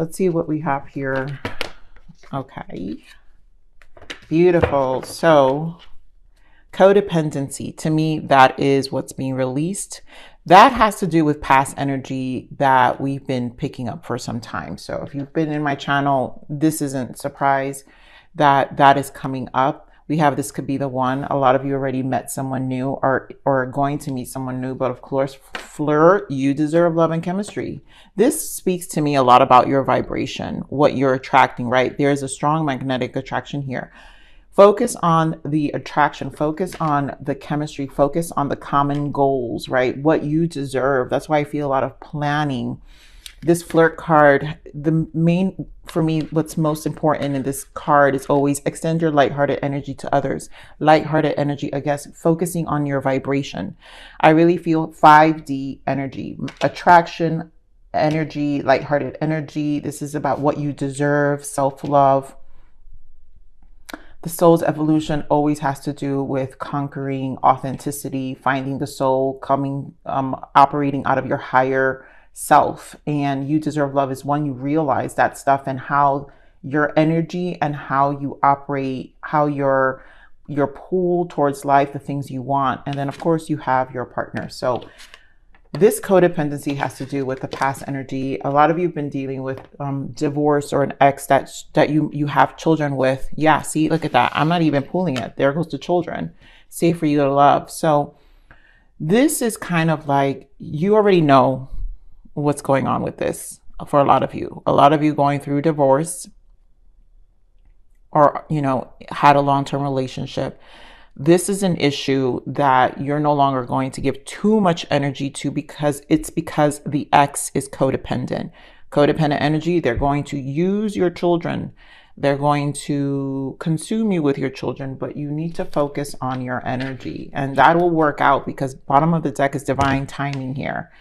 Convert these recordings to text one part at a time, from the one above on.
Let's see what we have here. Okay. Beautiful. So codependency, to me, that is what's being released. That has to do with past energy that we've been picking up for some time. So if you've been in my channel, this isn't a surprise that that is coming up. We have this could be the one. A lot of you already met someone new or are going to meet someone new, but of course, flirt, you deserve love and chemistry. This speaks to me a lot about your vibration, what you're attracting, right? There's a strong magnetic attraction here. Focus on the attraction, focus on the chemistry, focus on the common goals, right? What you deserve. That's why I feel a lot of planning. This flirt card, the main, for me, what's most important in this card is always extend your lighthearted energy to others. Lighthearted energy, I guess, focusing on your vibration. I really feel 5D energy, attraction, energy, lighthearted energy. This is about what you deserve, self-love. The soul's evolution always has to do with conquering authenticity, finding the soul, coming, operating out of your higher self. And you deserve love is when you realize that stuff and how your energy and how you operate, how your pull towards life, the things you want. And then of course you have your partner. So this codependency has to do with the past energy. A lot of you have been dealing with divorce or an ex that you have children with. Yeah, see, look at that. I'm not even pulling it. There goes the children. Safe for you to love. So this is kind of like, you already know what's going on with this for a lot of you. A lot of you going through divorce or, you know, had a long-term relationship. This is an issue that you're no longer going to give too much energy to because the ex is codependent. Codependent energy, they're going to use your children. They're going to consume you with your children, but you need to focus on your energy. And that will work out because bottom of the deck is divine timing here.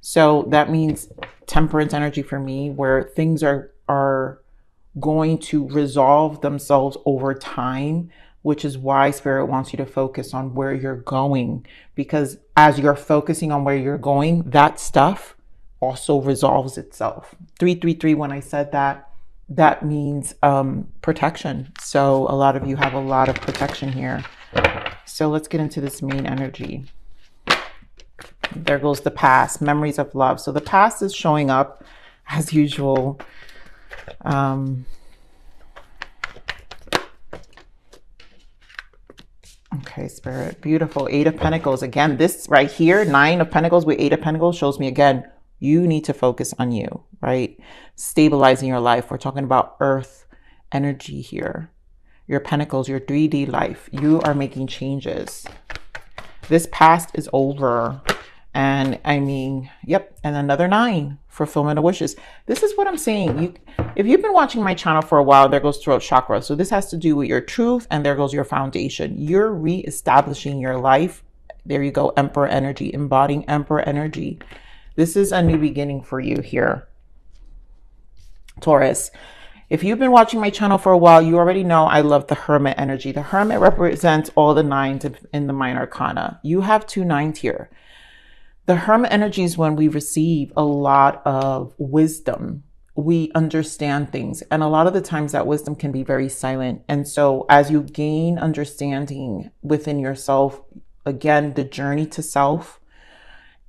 So that means temperance energy for me, where things are going to resolve themselves over time, which is why Spirit wants you to focus on where you're going. Because as you're focusing on where you're going, that stuff also resolves itself. 333, when I said that, that means protection. So a lot of you have a lot of protection here. So let's get into this main energy. There goes the past, memories of love. So the past is showing up as usual. Okay, Spirit, beautiful. 8 of Pentacles. Again, this right here, 9 of Pentacles with 8 of Pentacles shows me again, you need to focus on you, right? Stabilizing your life. We're talking about earth energy here. Your Pentacles, your 3D life. You are making changes. This past is over. And I mean, yep. And another 9, fulfillment of wishes. This is what I'm saying. If you've been watching my channel for a while, there goes throat chakra. So this has to do with your truth, and there goes your foundation. You're reestablishing your life. There you go. Emperor energy, embodying Emperor energy. This is a new beginning for you here, Taurus. If you've been watching my channel for a while, you already know I love the Hermit energy. The Hermit represents all the 9s in the Minor Arcana. You have 2 9s here. The Hermit energy is when we receive a lot of wisdom. We understand things. And a lot of the times that wisdom can be very silent. And so as you gain understanding within yourself, again, the journey to self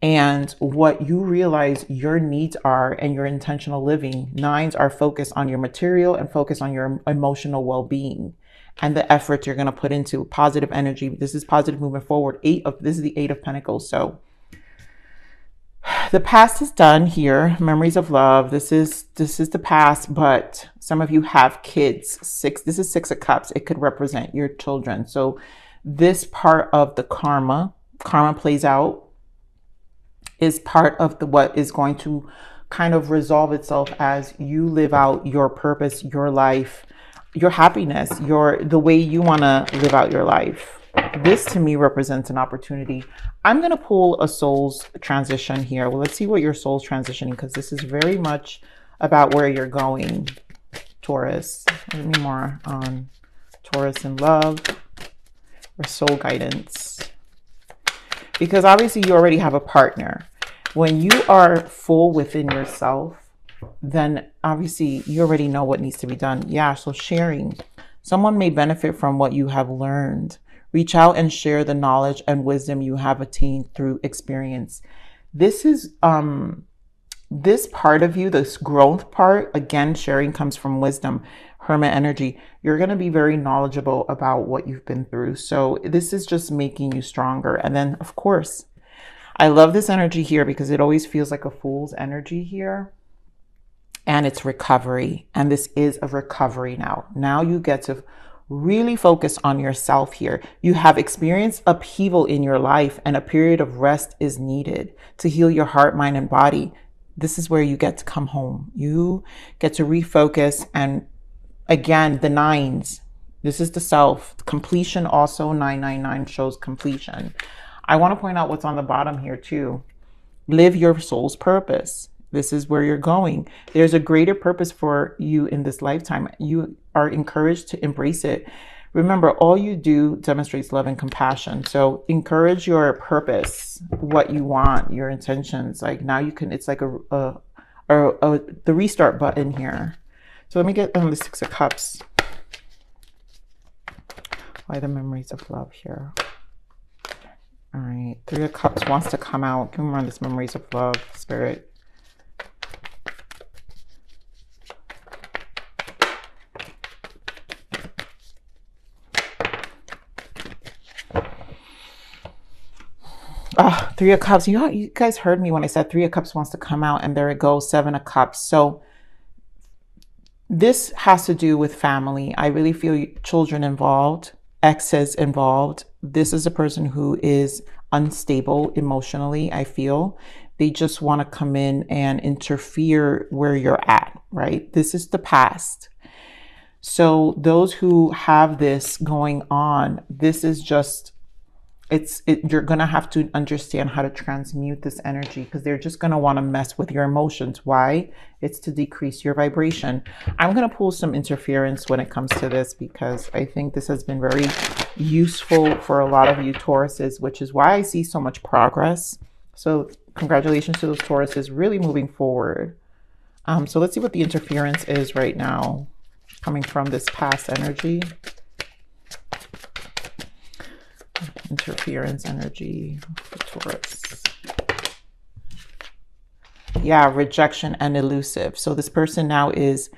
and what you realize your needs are and your intentional living, 9s are focused on your material and focus on your emotional well-being and the effort you're going to put into positive energy. This is positive moving forward. This is the 8 of Pentacles. So the past is done here. Memories of love. This is the past, but some of you have kids. This is 6 of Cups. It could represent your children. So this part of the karma plays out, is part of what is going to kind of resolve itself as you live out your purpose, your life, your happiness, the way you want to live out your life. This to me represents an opportunity. I'm going to pull a soul's transition here. Well, let's see what your soul's transitioning, because this is very much about where you're going, Taurus. Give me more on Taurus and love or soul guidance. Because obviously you already have a partner. When you are full within yourself then obviously you already know what needs to be done. Yeah, so sharing. Someone may benefit from what you have learned. Reach out and share the knowledge and wisdom you have attained through experience. This is this part of you, this growth part, again, sharing comes from wisdom, hermit energy. You're going to be very knowledgeable about what you've been through. So this is just making you stronger. And then, of course, I love this energy here because it always feels like a fool's energy here. And it's recovery. And this is a recovery now. Now you get to really focus on yourself here. You have experienced upheaval in your life, and a period of rest is needed to heal your heart, mind, and body. This is where you get to come home. You get to refocus. And again, the nines, this is the self. Completion also, 999 shows completion. I want to point out what's on the bottom here too. Live your soul's purpose. This is where you're going. There's a greater purpose for you in this lifetime. You are encouraged to embrace it. Remember, all you do demonstrates love and compassion. So encourage your purpose, what you want, your intentions. Like now you can, it's like the restart button here. So let me get the Six of Cups. Why the memories of love here? All right, Three of Cups wants to come out. Give me more on this memories of love, Spirit. Three of Cups. You guys heard me when I said Three of Cups wants to come out, and there it goes, Seven of Cups. So this has to do with family. I really feel children involved, exes involved. This is a person who is unstable emotionally, I feel. They just want to come in and interfere where you're at, right? This is the past. So those who have this going on, this is just, you're going to have to understand how to transmute this energy, because they're just going to want to mess with your emotions. Why? It's to decrease your vibration. I'm going to pull some interference when it comes to this, because I think this has been very useful for a lot of you Tauruses, which is why I see so much progress. So congratulations to those Tauruses really moving forward. So let's see what the interference is right now coming from this past energy. Interference energy for Taurus. Yeah, rejection and elusive. So this person now is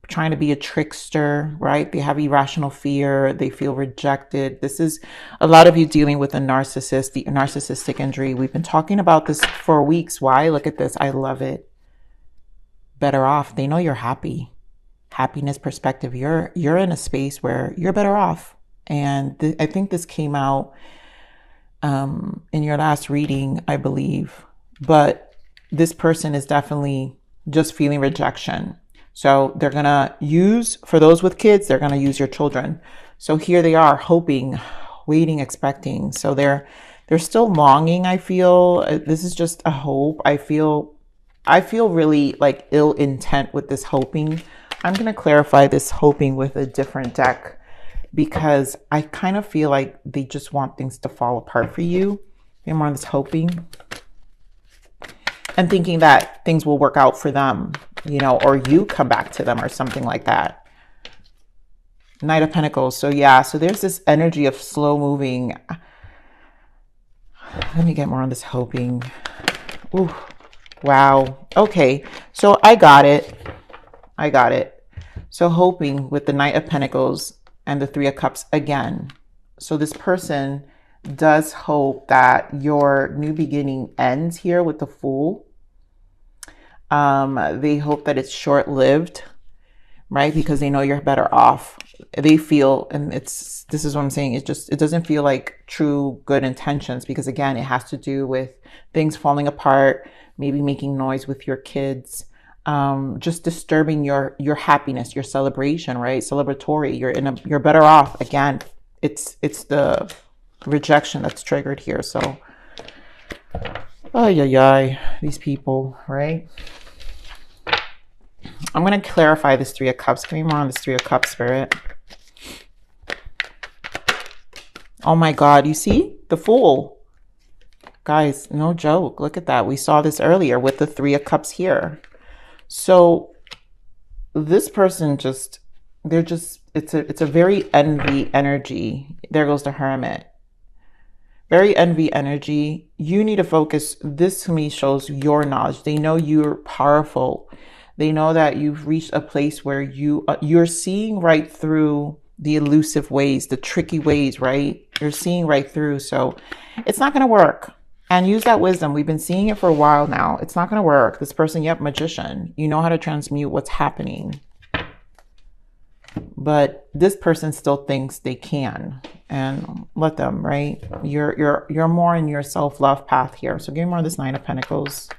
trying to be a trickster, right? They have irrational fear. They feel rejected. This is a lot of you dealing with a narcissist, the narcissistic injury. We've been talking about this for weeks. Why? Look at this. I love it. Better off. They know you're happy. Happiness perspective. You're in a space where you're better off. And I think this came out in your last reading, I believe. But this person is definitely just feeling rejection. So they're going to use, for those with kids, they're going to use your children. So here they are hoping, waiting, expecting. So they're still longing, I feel. This is just a hope. I feel really like ill intent with this hoping. I'm going to clarify this hoping with a different deck, because I kind of feel like they just want things to fall apart for you. They're more on this hoping and thinking that things will work out for them, you know, or you come back to them or something like that. Knight of Pentacles. So yeah, so there's this energy of slow moving. Let me get more on this hoping. Ooh, wow. Okay, so I got it. So hoping with the Knight of Pentacles and the Three of Cups again. So this person does hope that your new beginning ends here with the Fool. They hope that it's short-lived, right? Because they know you're better off. They feel, and this is what I'm saying, it doesn't feel like true good intentions, because again, it has to do with things falling apart, maybe making noise with your kids, just disturbing your happiness, your celebration, right? Celebratory. You're better off. Again, it's the rejection that's triggered here. So, these people, right? I'm going to clarify this Three of Cups. Give me more on this Three of Cups, Spirit. Oh my God, you see? The Fool. Guys, no joke. Look at that. We saw this earlier with the Three of Cups here. So this person just, they're just, it's a very envy energy. There goes the Hermit. Very envy energy. You need to focus. This to me shows your knowledge. They know you're powerful. They know that you've reached a place where you're seeing right through the elusive ways, the tricky ways, right? You're seeing right through. So it's not going to work. And use that wisdom. We've been seeing it for a while now. It's not going to work. This person, yep, magician. You know how to transmute what's happening. But this person still thinks they can, and let them, right? You're more in your self-love path here. So give me more of this Nine of Pentacles.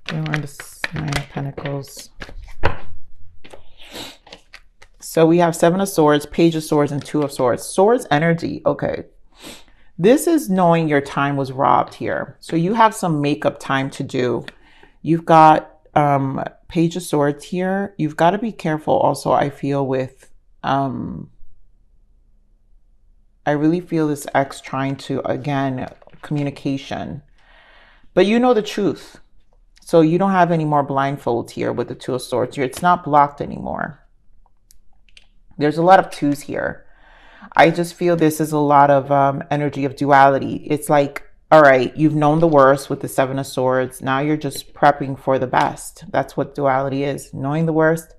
Give me more of this Nine of Pentacles. So we have Seven of Swords, Page of Swords, and Two of Swords. Swords energy. Okay. This is knowing your time was robbed here. So you have some makeup time to do. You've got Page of Swords here. You've got to be careful also, I feel, with I really feel this ex trying to, again, communication. But you know the truth. So you don't have any more blindfolds here with the Two of Swords. It's not blocked anymore. There's a lot of twos here. I just feel this is a lot of energy of duality. It's like, all right, you've known the worst with the Seven of Swords. Now you're just prepping for the best. That's what duality is, knowing the worst,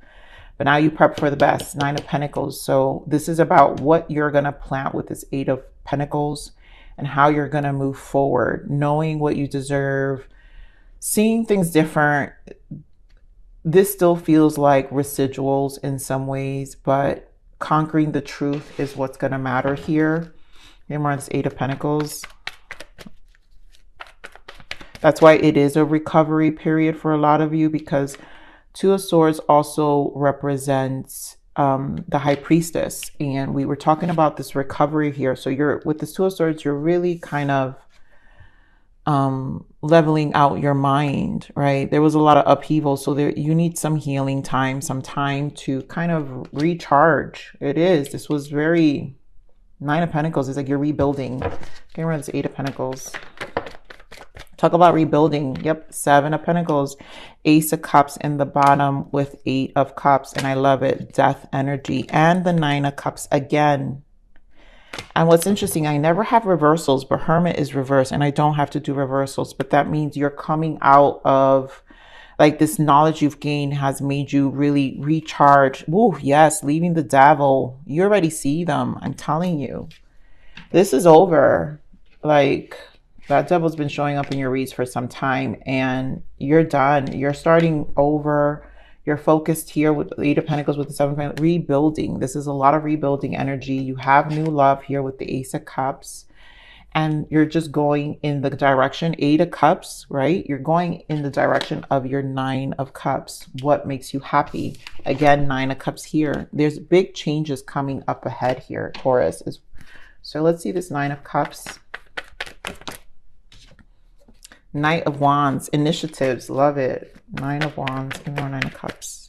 but now you prep for the best. Nine of Pentacles. So this is about what you're going to plant with this Eight of Pentacles and how you're going to move forward, knowing what you deserve, seeing things different. This still feels like residuals in some ways, but conquering the truth is what's going to matter here. Remember this Eight of Pentacles. That's why it is a recovery period for a lot of you, because Two of Swords also represents the High Priestess. And we were talking about this recovery here. So you're with this Two of Swords, you're really kind of leveling out your mind, right? There was a lot of upheaval. So you need some healing time, some time to kind of recharge. It is. This was very Nine of Pentacles. It's like you're rebuilding. Okay, we're on this Eight of Pentacles. Talk about rebuilding. Yep. Seven of Pentacles, Ace of Cups in the bottom with Eight of Cups. And I love it. Death energy and the Nine of Cups again. And what's interesting, I never have reversals, but Hermit is reversed and I don't have to do reversals. But that means you're coming out of like this knowledge you've gained has made you really recharge. Ooh, yes. Leaving the devil. You already see them. I'm telling you, this is over. Like, that devil's been showing up in your reads for some time and you're done. You're starting over. You're focused here with the Eight of Pentacles with the Seven of Pentacles. Rebuilding. This is a lot of rebuilding energy. You have new love here with the Ace of Cups. And you're just going in the direction, Eight of Cups, right? You're going in the direction of your Nine of Cups. What makes you happy? Again, Nine of Cups here. There's big changes coming up ahead here, Taurus. So let's see this Nine of Cups. Knight of Wands, initiatives, love it. Nine of Wands, and more Nine of Cups.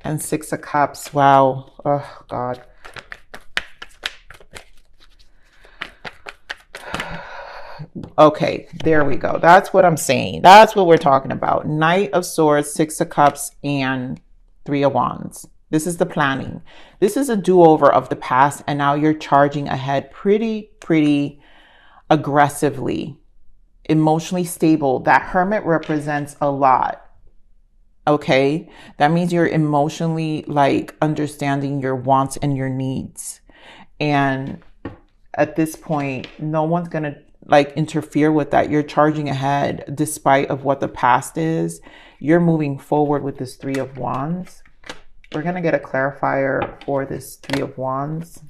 And Six of Cups, wow. Oh, God. Okay, there we go. That's what I'm saying. That's what we're talking about. Knight of Swords, Six of Cups, and Three of Wands. This is the planning. This is a do-over of the past, and now you're charging ahead pretty aggressively. Emotionally stable. That Hermit represents a lot. Okay, that means you're emotionally like understanding your wants and your needs, and at this point no one's gonna like interfere with that. You're charging ahead despite of what the past is. You're moving forward with this Three of Wands. We're gonna get a clarifier for this Three of Wands.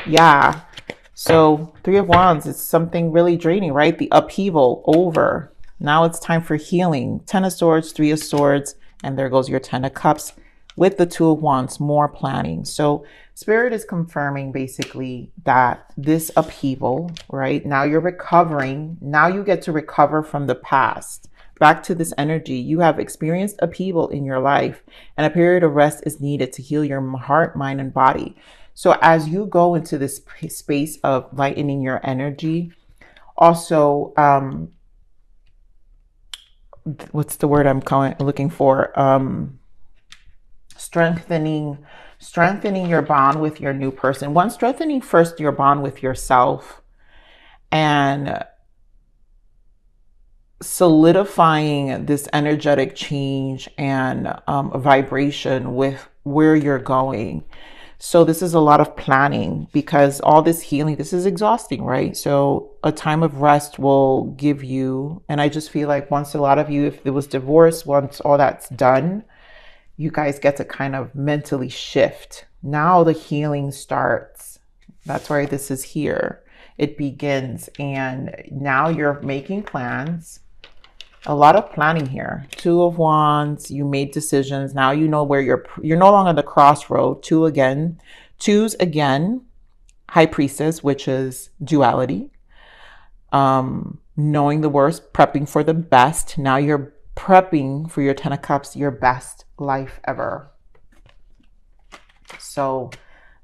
Yeah. So Three of Wands is something really draining, right? The upheaval over. Now it's time for healing. Ten of Swords, Three of Swords, and there goes your Ten of Cups with the Two of Wands, more planning. So Spirit is confirming basically that this upheaval, right? Now you're recovering. Now you get to recover from the past. Back to this energy. You have experienced upheaval in your life and a period of rest is needed to heal your heart, mind, and body. So as you go into this space of lightening your energy, also, what's the word I'm looking for? Strengthening your bond with your new person. One, strengthening first your bond with yourself and solidifying this energetic change and vibration with where you're going. So this is a lot of planning because all this healing, this is exhausting, right? So a time of rest will give you, and I just feel like once a lot of you, if there was divorce, once all that's done, you guys get to kind of mentally shift. Now the healing starts. That's why this is here. It begins, and now you're making plans. A lot of planning here. Two of Wands, you made decisions. Now you know where you're no longer the crossroad. Twos again, High Priestess, which is duality. Knowing the worst, prepping for the best. Now you're prepping for your 10 of Cups, your best life ever. So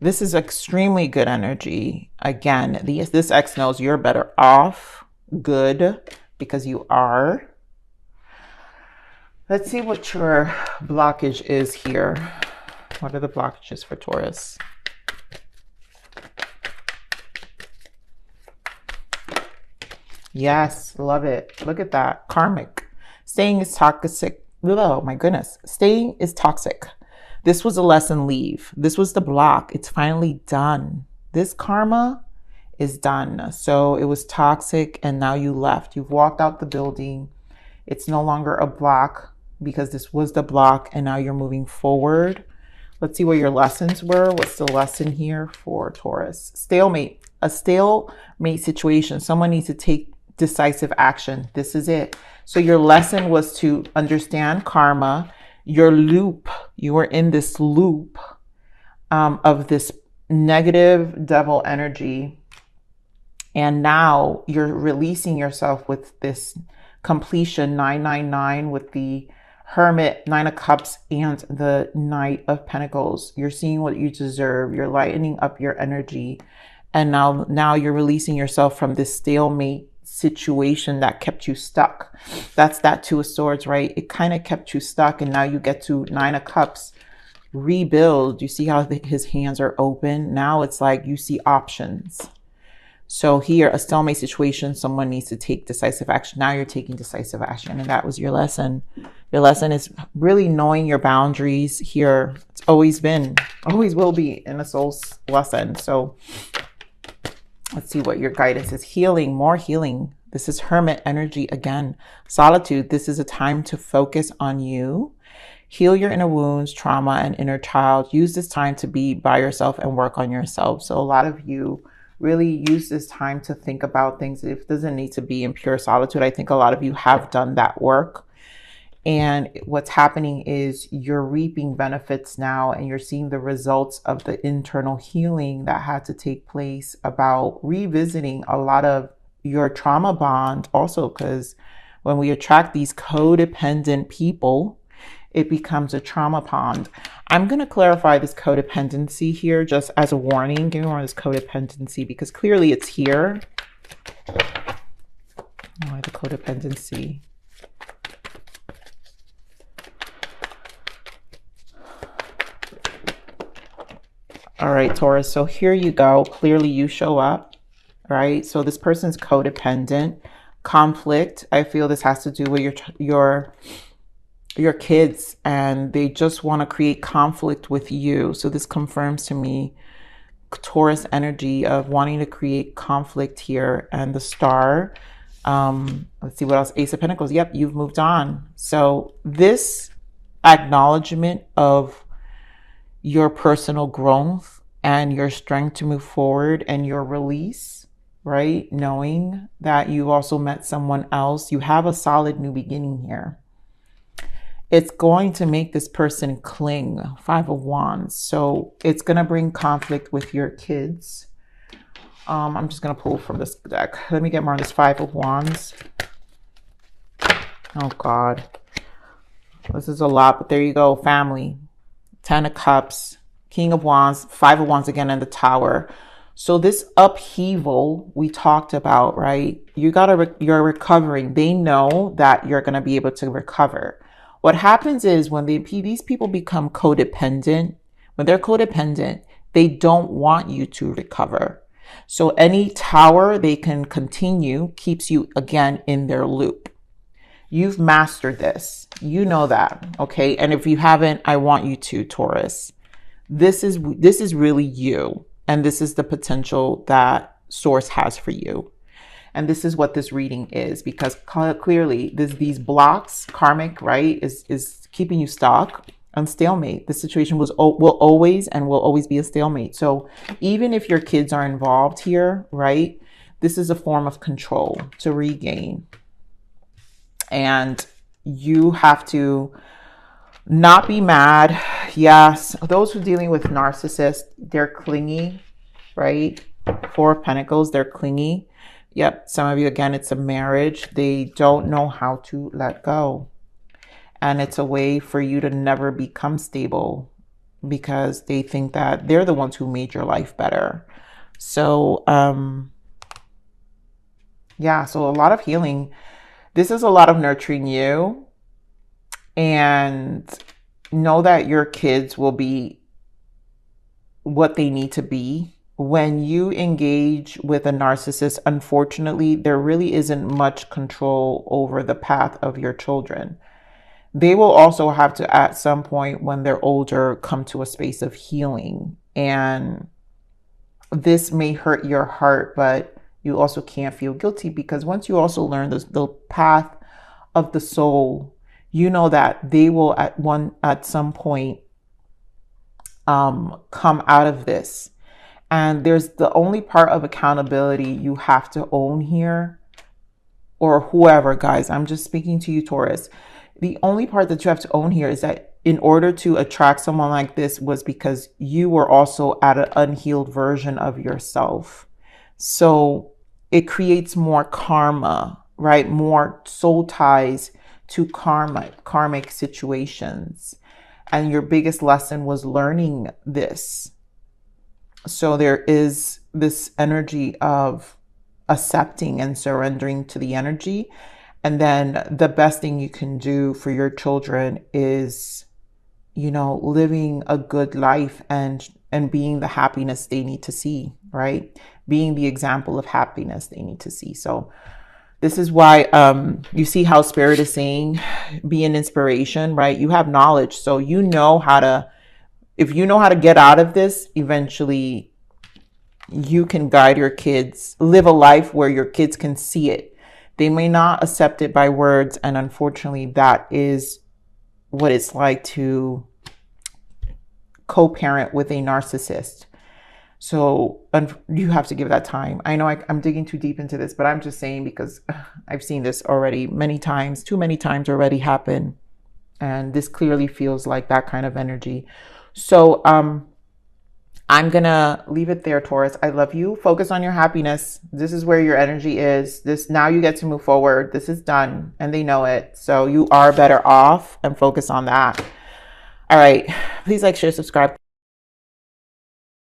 this is extremely good energy. Again, this X knows you're better off. Good, because you are. Let's see what your blockage is here. What are the blockages for Taurus? Yes, love it. Look at that. Karmic. Staying is toxic. Oh my goodness. Staying is toxic. This was a lesson, leave. This was the block. It's finally done. This karma is done. So it was toxic and now you left. You've walked out the building. It's no longer a block because this was the block and now you're moving forward. Let's see what your lessons were. What's the lesson here for Taurus? Stalemate. A stalemate situation. Someone needs to take decisive action. This is it. So your lesson was to understand karma, your loop. You were in this loop of this negative devil energy. And now you're releasing yourself with this completion, 999 with the Hermit, 9 of Cups, and the Knight of Pentacles. You're seeing what you deserve. You're lightening up your energy. And now you're releasing yourself from this stalemate situation that kept you stuck. That's that Two of Swords, right? It kind of kept you stuck. And now you get to 9 of Cups, rebuild. You see how his hands are open? Now it's like you see options. So here, a stalemate situation, someone needs to take decisive action. Now you're taking decisive action. And that was your lesson. Your lesson is really knowing your boundaries here. It's always been, always will be in a soul's lesson. So let's see what your guidance is. Healing, more healing. This is Hermit energy again. Solitude. This is a time to focus on you. Heal your inner wounds, trauma, and inner child. Use this time to be by yourself and work on yourself. So a lot of you really use this time to think about things. It doesn't need to be in pure solitude. I think a lot of you have done that work. And what's happening is you're reaping benefits now and you're seeing the results of the internal healing that had to take place about revisiting a lot of your trauma bond also, because when we attract these codependent people, it becomes a trauma pond. I'm going to clarify this codependency here just as a warning. Give me more of this codependency because clearly it's here. Why the codependency? All right, Taurus. So here you go. Clearly you show up, right? So this person's codependent. Conflict. I feel this has to do with your kids and they just want to create conflict with you. So this confirms to me Taurus energy of wanting to create conflict here. And the Star, let's see what else. Ace of Pentacles. Yep, you've moved on. So this acknowledgement of your personal growth and your strength to move forward and your release, right? Knowing that you also met someone else. You have a solid new beginning here. It's going to make this person cling. 5 of Wands. So it's going to bring conflict with your kids. I'm just going to pull from this deck. Let me get more on this 5 of Wands. Oh, God. This is a lot, but there you go. Family. 10 of Cups. King of Wands, Five of Wands again, and the Tower. So this upheaval we talked about, right? You're recovering. They know that you're going to be able to recover. What happens is when these people become codependent, when they're codependent, they don't want you to recover. So any tower they can continue keeps you again in their loop. You've mastered this. You know that, okay? And if you haven't, I want you to, Taurus. This is really you. And this is the potential that Source has for you. And this is what this reading is, because clearly these blocks, karmic, right, is keeping you stuck on stalemate. The situation will always be a stalemate. So even if your kids are involved here, right, this is a form of control to regain. And you have to not be mad. Yes, those who are dealing with narcissists, they're clingy, right? Four of Pentacles, they're clingy. Yep, some of you, again, it's a marriage. They don't know how to let go. And it's a way for you to never become stable because they think that they're the ones who made your life better. So, yeah, so a lot of healing. This is a lot of nurturing you, and know that your kids will be what they need to be. When you engage with a narcissist, unfortunately, there really isn't much control over the path of your children. They will also have to, at some point when they're older, come to a space of healing. And this may hurt your heart, but you also can't feel guilty, because once you also learn the path of the soul, you know that they will at some point come out of this. And there's the only part of accountability you have to own here, or whoever, guys, I'm just speaking to you, Taurus. The only part that you have to own here is that in order to attract someone like this was because you were also at an unhealed version of yourself. So it creates more karma, right? More soul ties to karmic situations. And your biggest lesson was learning this. So there is this energy of accepting and surrendering to the energy. And then the best thing you can do for your children is, you know, living a good life and being the happiness they need to see, right? Being the example of happiness they need to see. So this is why you see how Spirit is saying, be an inspiration, right? You have knowledge. So you know how to, if you know how to get out of this, eventually you can guide your kids, live a life where your kids can see it. They may not accept it by words. And unfortunately, that is what it's like to co-parent with a narcissist. So you have to give that time. I know I'm digging too deep into this, but I'm just saying because I've seen this already many times, too many times already happen. And this clearly feels like that kind of energy. So I'm going to leave it there, Taurus. I love you. Focus on your happiness. This is where your energy is. Now you get to move forward. This is done and they know it. So you are better off, and focus on that. All right. Please like, share, subscribe.